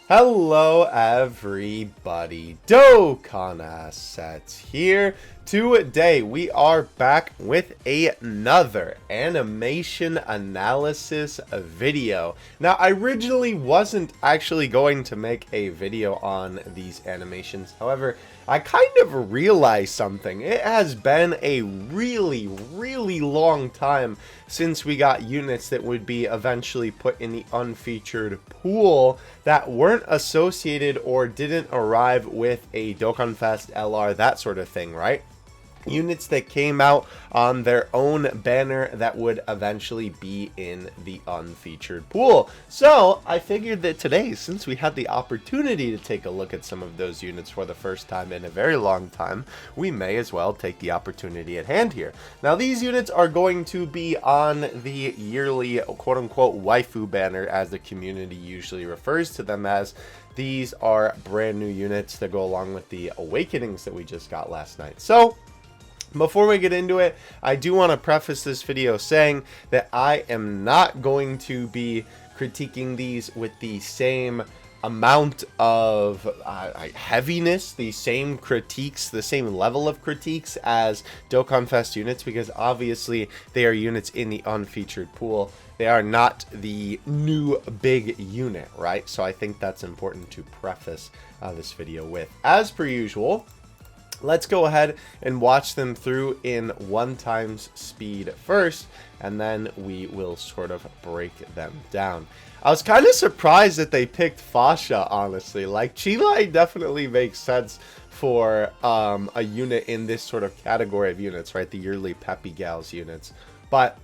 Hello everybody, Dokkan Assets here. Today we are back with another animation analysis video. Now I originally wasn't actually going to make a video on these animations, however I kind of realized something. It has been a really long time since we got units that would be eventually put in the unfeatured pool that weren't associated or didn't arrive with a Dokkan Fest LR, that sort of thing, right? Units that came out on their own banner that would eventually be in the unfeatured pool. So I figured that today, since we had the opportunity to take a look at some of those units for the first time in a very long time, we may as well take the opportunity at hand here. Now these units are going to be on the yearly quote-unquote waifu banner, as the community usually refers to them as. These are brand new units that go along with the awakenings that we just got last night. So before we get into it, I do want to preface this video saying that I am not going to be critiquing these with the same amount of heaviness, the same critiques, the same level of critiques as Dokkan Fest units, because obviously they are units in the unfeatured pool. They are not the new big unit, right? So I think that's important to preface this video with. As per usual, let's go ahead and watch them through in 1x speed first, and then we will sort of break them down. I was kind of surprised that they picked Fasha, honestly. Like, Cheelai definitely makes sense for a unit in this sort of category of units, right? The yearly Peppy Gals units. But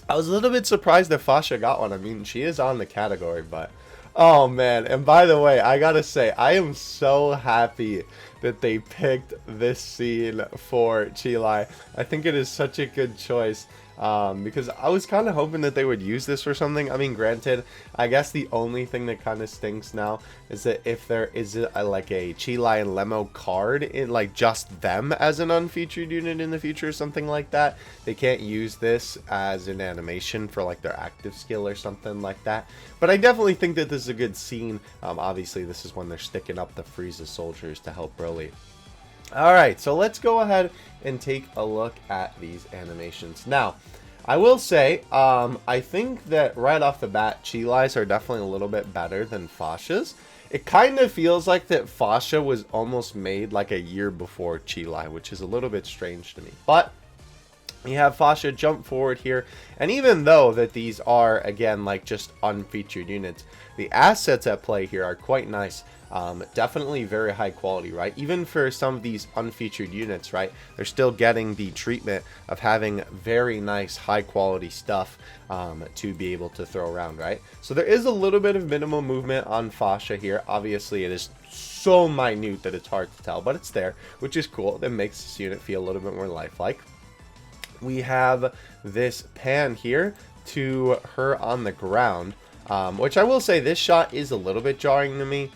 I was a little bit surprised that Fasha got one. I mean, she is on the category, but oh man. And by the way, I gotta say, I am so happy that they picked this scene for Cheelai. I think it is such a good choice, because I was kind of hoping that they would use this for something. I mean, granted, I guess the only thing that kind of stinks now is that if there is like a Cheelai and Lemo card in like just them as an unfeatured unit in the future or something like that, they can't use this as an animation for like their active skill or something like that. But I definitely think that this is a good scene. Obviously this is when they're sticking up the Frieza soldiers to help Broly. Alright, so let's go ahead and take a look at these animations. Now, I will say, I think that right off the bat, Cheelai's are definitely a little bit better than Fasha's. It kind of feels like that Fasha was almost made like a year before Cheelai, which is a little bit strange to me. But you have Fasha jump forward here, and even though that these are, again, like just unfeatured units, the assets at play here are quite nice. Definitely very high quality, right? Even for some of these unfeatured units, right? They're still getting the treatment of having very nice high quality stuff to be able to throw around, right? So there is a little bit of minimal movement on Fasha here. Obviously it is so minute that it's hard to tell, but it's there, which is cool. That makes this unit feel a little bit more lifelike. We have this pan here to her on the ground, which I will say this shot is a little bit jarring to me.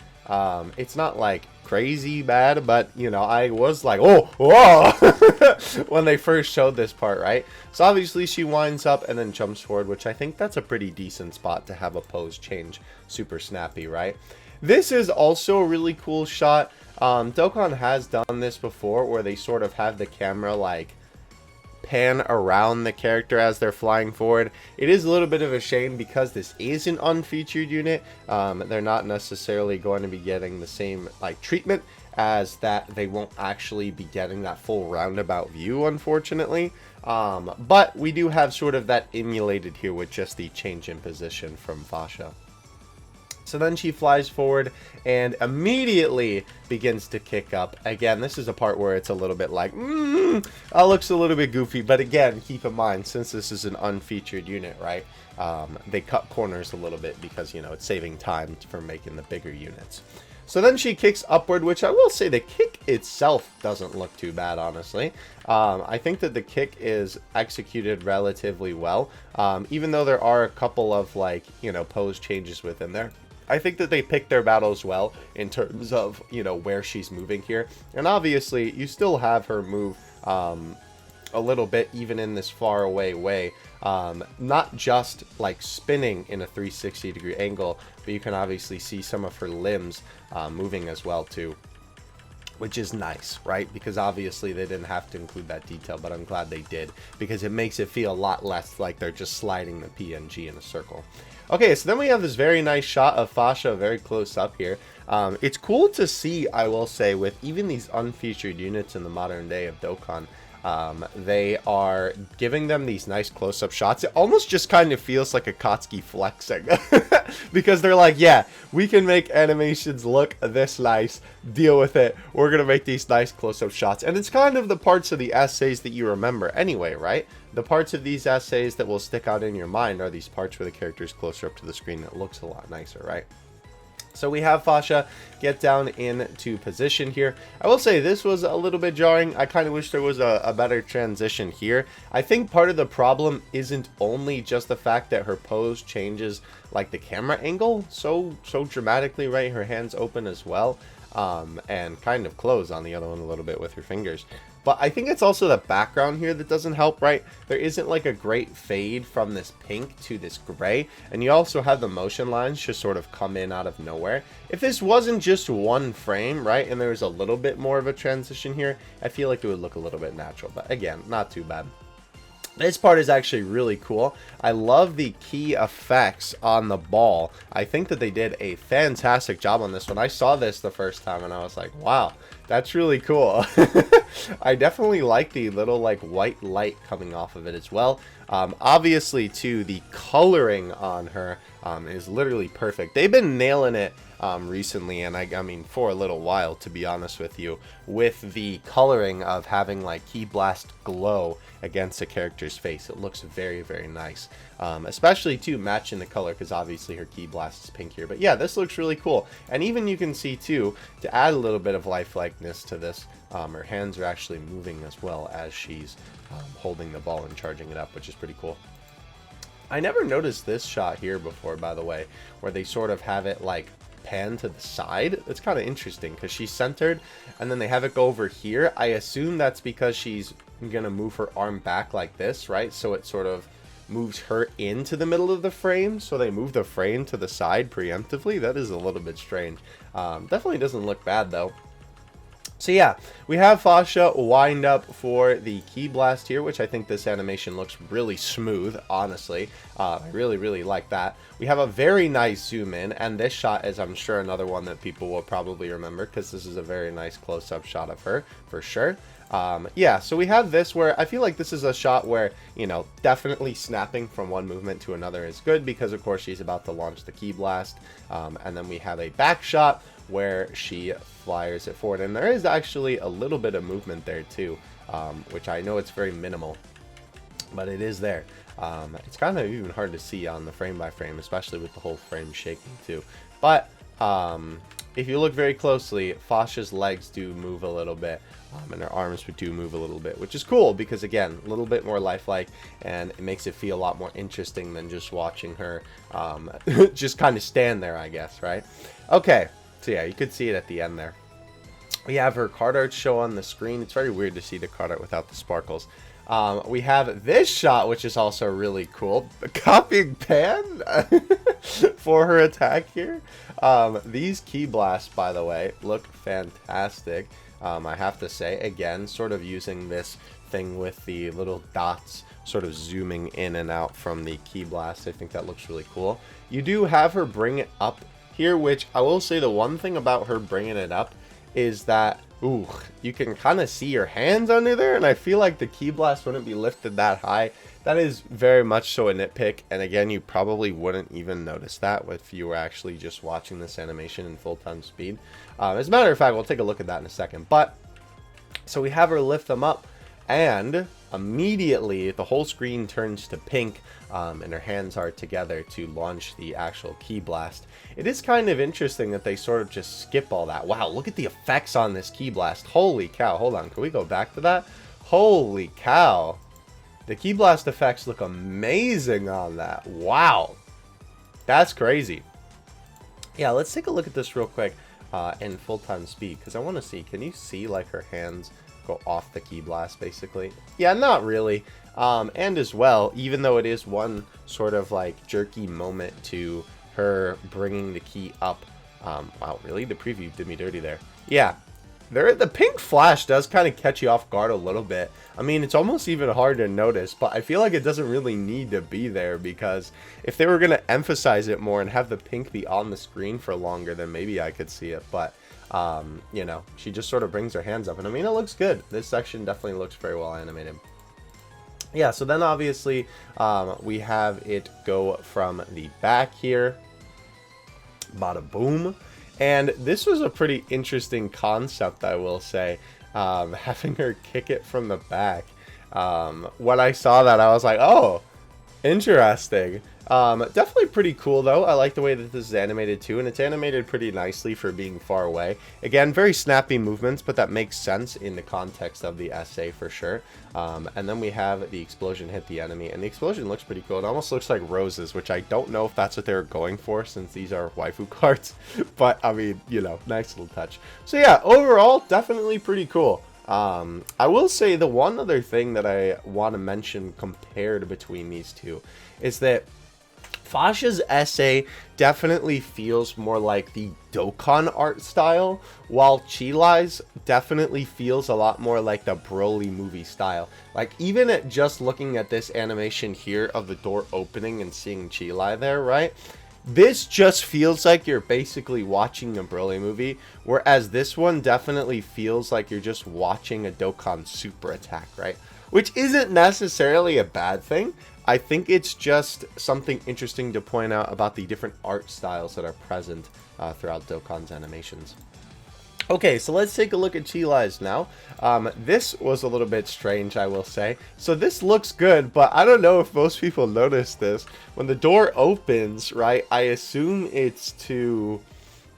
It's not like crazy bad, but you know, I was like, oh, whoa, when they first showed this part, right? So obviously she winds up and then jumps forward, which I think that's a pretty decent spot to have a pose change super snappy, right? This is also a really cool shot. Dokkan has done this before where they sort of have the camera like pan around the character as they're flying forward. It is a little bit of a shame because this is an unfeatured unit. They're not necessarily going to be getting the same like treatment, as that they won't actually be getting that full roundabout view, unfortunately. But we do have sort of that emulated here with just the change in position from Fasha. So then she flies forward and immediately begins to kick up. Again, this is a part where it's a little bit like, looks a little bit goofy. But again, keep in mind, since this is an unfeatured unit, right? They cut corners a little bit because, you know, it's saving time for making the bigger units. So then she kicks upward, which I will say the kick itself doesn't look too bad, honestly. I think that the kick is executed relatively well, even though there are a couple of, like, you know, pose changes within there. I think that they picked their battles well in terms of, you know, where she's moving here. And obviously, you still have her move a little bit even in this far away way. Not just like spinning in a 360-degree angle, but you can obviously see some of her limbs moving as well too, which is nice, right? Because obviously they didn't have to include that detail, but I'm glad they did, because it makes it feel a lot less like they're just sliding the PNG in a circle. Okay, so then we have this very nice shot of Fasha very close up here. It's cool to see, I will say, with even these unfeatured units in the modern day of Dokkan, they are giving them these nice close-up shots. It almost just kind of feels like a Akatsuki flexing. Because they're like, yeah, we can make animations look this nice. Deal with it. We're going to make these nice close-up shots. And it's kind of the parts of the essays that you remember anyway, right? The parts of these essays that will stick out in your mind are these parts where the character is closer up to the screen. It looks a lot nicer, right? So we have Fasha get down into position here. I will say this was a little bit jarring. I kind of wish there was a better transition here. I think part of the problem isn't only just the fact that her pose changes like the camera angle so dramatically, right? Her hands open as well, and kind of close on the other one a little bit with her fingers. But I think it's also the background here that doesn't help, right? There isn't like a great fade from this pink to this gray. And you also have the motion lines just sort of come in out of nowhere. If this wasn't just one frame, right, and there was a little bit more of a transition here, I feel like it would look a little bit natural. But again, not too bad. This part is actually really cool. I love the key effects on the ball. I think that they did a fantastic job on this one. I saw this the first time and I was like, wow, that's really cool. I definitely like the little like white light coming off of it as well. Obviously too, the coloring on her is literally perfect. They've been nailing it recently, and I mean for a little while, to be honest with you, with the coloring of having like Ki Blast glow against a character's face. It looks very, very nice, especially too matching the color, because obviously her Ki Blast is pink here. But yeah, this looks really cool. And even you can see too, to add a little bit of lifelikeliness to this, her hands are actually moving as well as she's holding the ball and charging it up, which is pretty cool. I never noticed this shot here before, by the way, where they sort of have it like pan to the side. It's kind of interesting because she's centered and then they have it go over here. I assume that's because she's gonna move her arm back like this, right? So it sort of moves her into the middle of the frame, so they move the frame to the side preemptively. That is a little bit strange. Definitely doesn't look bad though. So yeah, we have Fasha wind up for the Ki Blast here, which I think this animation looks really smooth, honestly. I really like that. We have a very nice zoom in, and this shot is, I'm sure, another one that people will probably remember, because this is a very nice close-up shot of her, for sure. Yeah, so we have this where I feel like this is a shot where, you know, definitely snapping from one movement to another is good, because of course she's about to launch the Ki Blast. And then we have a back shot where she flyers it forward, and there is actually a little bit of movement there too, which I know it's very minimal, but it is there. It's kind of even hard to see on the frame by frame, especially with the whole frame shaking too. But if you look very closely, Fasha's legs do move a little bit, and her arms do move a little bit, which is cool because, again, a little bit more lifelike, and it makes it feel a lot more interesting than just watching her just kind of stand there, I guess, right? Okay, so yeah, you could see it at the end there. We have her card art show on the screen. It's very weird to see the card art without the sparkles. We have this shot, which is also really cool. Copying Pan for her attack here. These Ki Blasts, by the way, look fantastic. I have to say, again, sort of using this thing with the little dots sort of zooming in and out from the Ki Blast. I think that looks really cool. You do have her bring it up here, which I will say the one thing about her bringing it up is that, ooh, you can kind of see your hands under there, and I feel like the Ki Blast wouldn't be lifted that high. That is very much so a nitpick, and again, you probably wouldn't even notice that if you were actually just watching this animation in full-time speed. As a matter of fact, we'll take a look at that in a second. But, so we have her lift them up, and immediately the whole screen turns to pink, and her hands are together to launch the actual Ki Blast. It is kind of interesting that they sort of just skip all that. Wow, look at the effects on this Ki Blast. Holy cow. Hold on, can we go back to that? Holy cow. The Ki Blast effects look amazing on that. Wow. That's crazy. Yeah, let's take a look at this real quick in full-time speed, because I want to see, can you see like her hands go off the key blast, basically. Yeah, not really. And as well, even though it is one sort of like jerky moment to her bringing the key up. Wow, really? The preview did me dirty there. Yeah. The pink flash does kind of catch you off guard a little bit. I mean, it's almost even hard to notice, but I feel like it doesn't really need to be there, because if they were going to emphasize it more and have the pink be on the screen for longer, then maybe I could see it. But, you know, she just sort of brings her hands up, and I mean, it looks good. This section definitely looks very well animated. Yeah, so then obviously we have it go from the back here. Bada boom. And this was a pretty interesting concept, I will say, having her kick it from the back. When I saw that, I was like, oh, interesting. Definitely pretty cool, though. I like the way that this is animated, too, and it's animated pretty nicely for being far away. Again, very snappy movements, but that makes sense in the context of the essay, for sure. And then we have the explosion hit the enemy, and the explosion looks pretty cool. It almost looks like roses, which I don't know if that's what they were going for, since these are waifu cards. But, I mean, you know, nice little touch. So, yeah, overall, definitely pretty cool. I will say the one other thing that I want to mention compared between these two is that Fasha's essay definitely feels more like the Dokkan art style, while Cheelai's definitely feels a lot more like the Broly movie style. Like, even at just looking at this animation here of the door opening and seeing Cheelai there, right? This just feels like you're basically watching a Broly movie, whereas this one definitely feels like you're just watching a Dokkan super attack, right? Which isn't necessarily a bad thing. I think it's just something interesting to point out about the different art styles that are present throughout Dokkan's animations. Okay, so let's take a look at Cheelai's now. This was a little bit strange, I will say. So this looks good, but I don't know if most people notice this. When the door opens, right, I assume it's to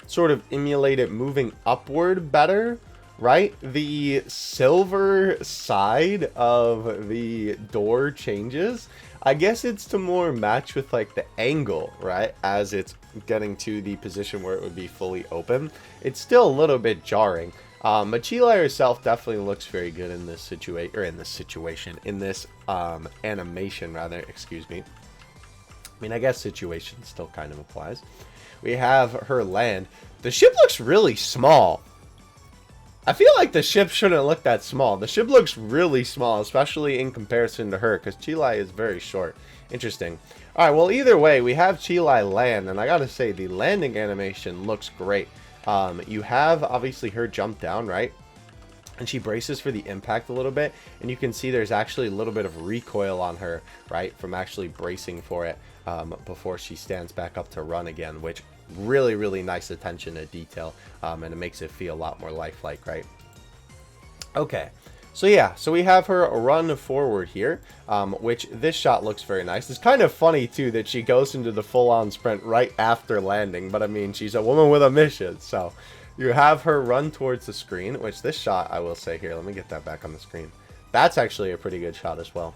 sort of emulate it moving upward better, right? The silver side of the door changes. I guess it's to more match with like the angle, right? As it's getting to the position where it would be fully open. It's still a little bit jarring. But Cheelai herself definitely looks very good in this in this animation rather, excuse me. I mean, I guess situation still kind of applies. We have her land. The ship looks really small. I feel like the ship shouldn't look that small. The ship looks really small, especially in comparison to her, because Cheelai is very short. Interesting. Alright, well, either way, we have Cheelai land, and I gotta say, the landing animation looks great. You have, obviously, her jump down, right? And she braces for the impact a little bit, and you can see there's actually a little bit of recoil on her, right? From actually bracing for it before she stands back up to run again, which really, really nice attention to detail, and it makes it feel a lot more lifelike, right? Okay, so yeah, so we have her run forward here, which this shot looks very nice. It's kind of funny, too, that she goes into the full-on sprint right after landing, but I mean, she's a woman with a mission, so you have her run towards the screen, which this shot, I will say here, let me get that back on the screen. That's actually a pretty good shot as well.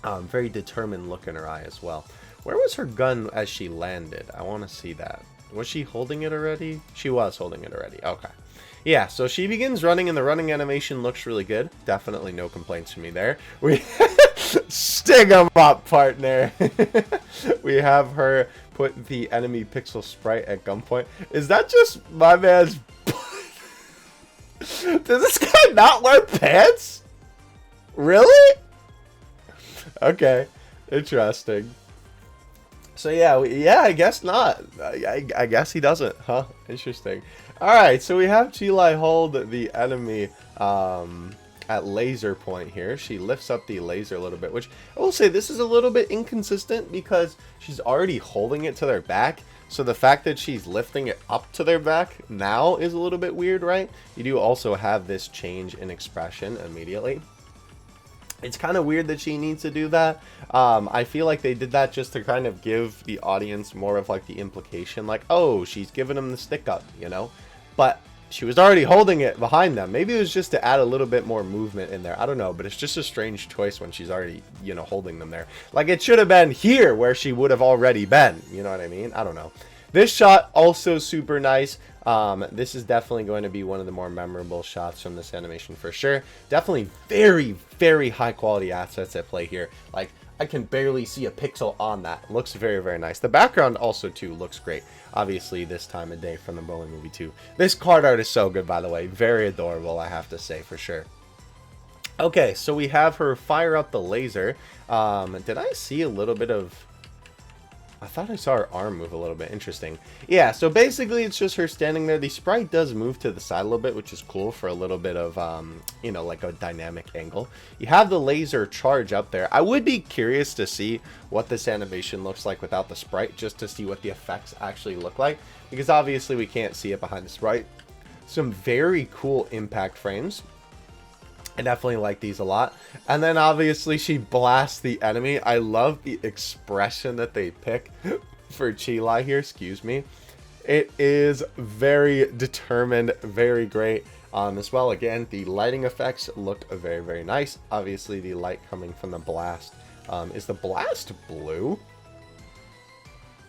Very determined look in her eye as well. Where was her gun as she landed? I want to see that. Was she holding it already? She was holding it already. Okay. Yeah, so she begins running, and the running animation looks really good. Definitely no complaints from me there. We sting 'em up, partner. We have her put the enemy pixel sprite at gunpoint. Is that just my man's... Does this guy not wear pants? Really? Okay. Interesting. So yeah, I guess not. I guess he doesn't, huh? Interesting. Alright, so we have Cheelai hold the enemy at laser point here. She lifts up the laser a little bit, which I will say this is a little bit inconsistent because she's already holding it to their back. So the fact that she's lifting it up to their back now is a little bit weird, right? You do also have this change in expression immediately. It's kind of weird that she needs to do that. I feel like they did that just to kind of give the audience more of like the implication, like, oh, she's giving them the stick up, you know? But she was already holding it behind them. Maybe it was just to add a little bit more movement in there. I don't know, but it's just a strange choice when she's already, you know, holding them there. Like, it should have been here where she would have already been. You know what I mean? I don't know. This shot also super nice. This is definitely going to be one of the more memorable shots from this animation for sure. Definitely very, very high quality assets at play here. Like, I can barely see a pixel on that. Looks very, very nice. The background also, too, looks great. Obviously, this time of day from the Broly movie, too. This card art is so good, by the way. Very adorable, I have to say, for sure. Okay, so we have her fire up the laser. Did I see a little bit of... I thought I saw her arm move a little bit. Interesting. Yeah, so basically it's just her standing there. The sprite does move to the side a little bit, which is cool for a little bit of, you know, like a dynamic angle. You have the laser charge up there. I would be curious to see what this animation looks like without the sprite, just to see what the effects actually look like, because obviously we can't see it behind the sprite. Some very cool impact frames. I definitely like these a lot. And then obviously she blasts the enemy. I love the expression that they pick for Cheelai here, excuse me. It is very determined, very great as well. Again, the lighting effects looked very, very nice. Obviously the light coming from the blast. Is the blast blue?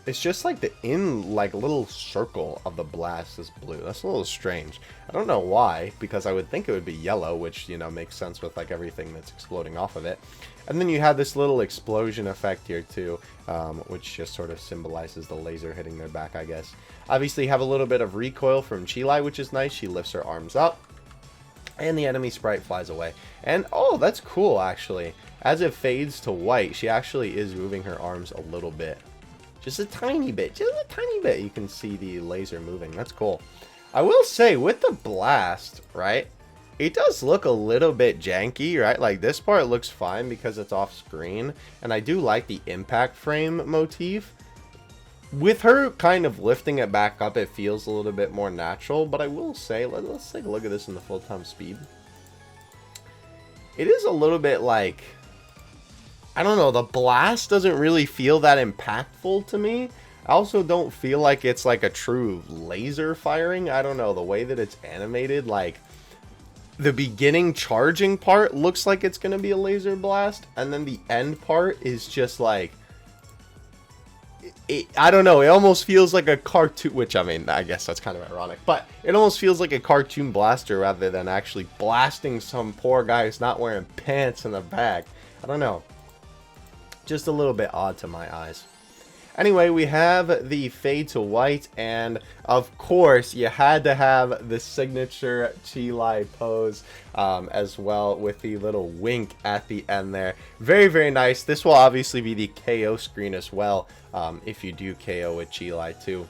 It's just like the little circle of the blast is blue. That's a little strange. I don't know why, because I would think it would be yellow, which, you know, makes sense with like everything that's exploding off of it. And then you have this little explosion effect here too, which just sort of symbolizes the laser hitting their back, I guess. Obviously you have a little bit of recoil from Cheelai, which is nice. She lifts her arms up, and the enemy sprite flies away. And oh, that's cool actually. As it fades to white, she actually is moving her arms a little bit. Just a tiny bit, just a tiny bit. You can see the laser moving. That's cool. I will say, with the blast, right, it does look a little bit janky, right? Like, this part looks fine because it's off screen. And I do like the impact frame motif. With her kind of lifting it back up, it feels a little bit more natural. But I will say, let's take a look at this in the full-time speed. It is a little bit like... I don't know, the blast doesn't really feel that impactful to me. I also don't feel like it's like a true laser firing. I don't know, the way that it's animated, like the beginning charging part looks like it's going to be a laser blast, and then the end part is just like, I don't know, it almost feels like a cartoon, which I mean, I guess that's kind of ironic, but it almost feels like a cartoon blaster rather than actually blasting some poor guy who's not wearing pants in the back. I don't know. Just a little bit odd to my eyes. Anyway, we have the fade to white, and of course, you had to have the signature Cheelai pose as well, with the little wink at the end there. Very, very nice. This will obviously be the KO screen as well, if you do KO with Cheelai too.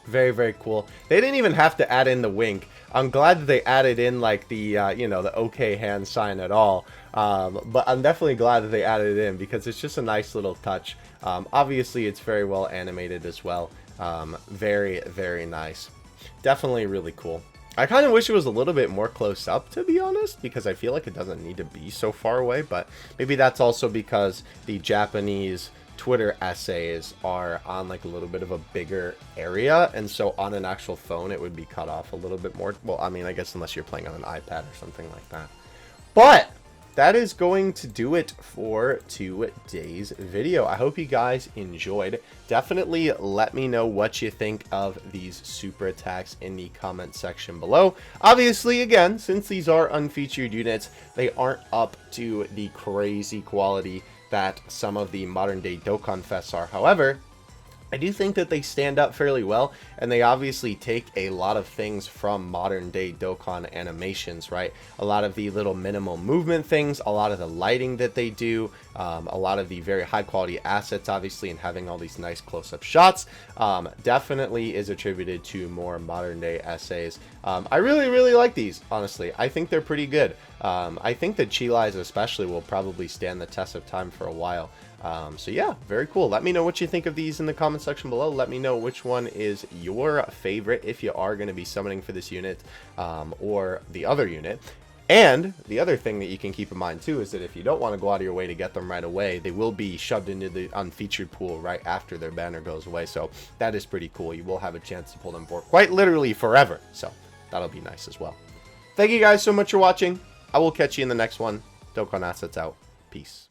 Very, very cool. They didn't even have to add in the wink. I'm glad that they added in like the, you know, the okay hand sign at all. But I'm definitely glad that they added it in because it's just a nice little touch. Obviously, it's very well animated as well. Very, very nice. Definitely really cool. I kind of wish it was a little bit more close up, to be honest, because I feel like it doesn't need to be so far away. But maybe that's also because the Japanese Twitter essays are on like a little bit of a bigger area, and so on an actual phone it would be cut off a little bit more. Well, I mean, I guess unless you're playing on an iPad or something like that. But that is going to do it for today's video. I hope you guys enjoyed. Definitely let me know what you think of these super attacks in the comment section below. Obviously, again, since these are unfeatured units, they aren't up to the crazy quality that some of the modern day Dokkan Fests are. However, I do think that they stand up fairly well, and they obviously take a lot of things from modern day Dokkan animations, right? A lot of the little minimal movement things, a lot of the lighting that they do, a lot of the very high quality assets, obviously, and having all these nice close-up shots, definitely is attributed to more modern day essays. I really, really like these, honestly. I think they're pretty good. I think that Cheelai's especially will probably stand the test of time for a while. So yeah, very cool. Let me know what you think of these in the comment section below. Let me know which one is your favorite if you are going to be summoning for this unit, or the other unit. And the other thing that you can keep in mind too is that if you don't want to go out of your way to get them right away, they will be shoved into the unfeatured pool right after their banner goes away. So that is pretty cool. You will have a chance to pull them for quite literally forever. So that'll be nice as well. Thank you guys so much for watching. I will catch you in the next one. Dokkan Assets out. Peace.